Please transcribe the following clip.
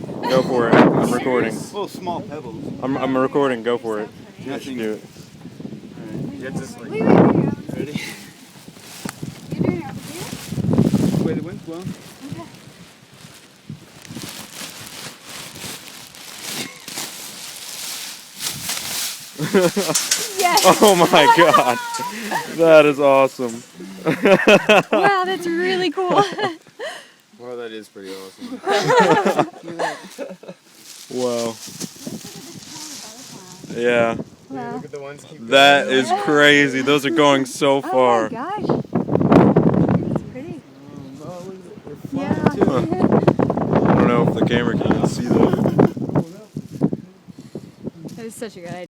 water. Go for it. I'm recording. Little small pebbles. I'm recording. Go for it. Nothing. Do it. Alright, get this like. Wait. Ready? You're doing it over here? The way the wind's blowing. Okay. Yes! Oh my god. That is awesome. Wow, that's really cool. Well, that is pretty awesome. Wow. Yeah. Wow. Look at the ones keep That going. is crazy. Those are going so far. Oh my gosh. It's pretty. Yeah. Huh. I don't know if the camera can even see that. That was such a good idea.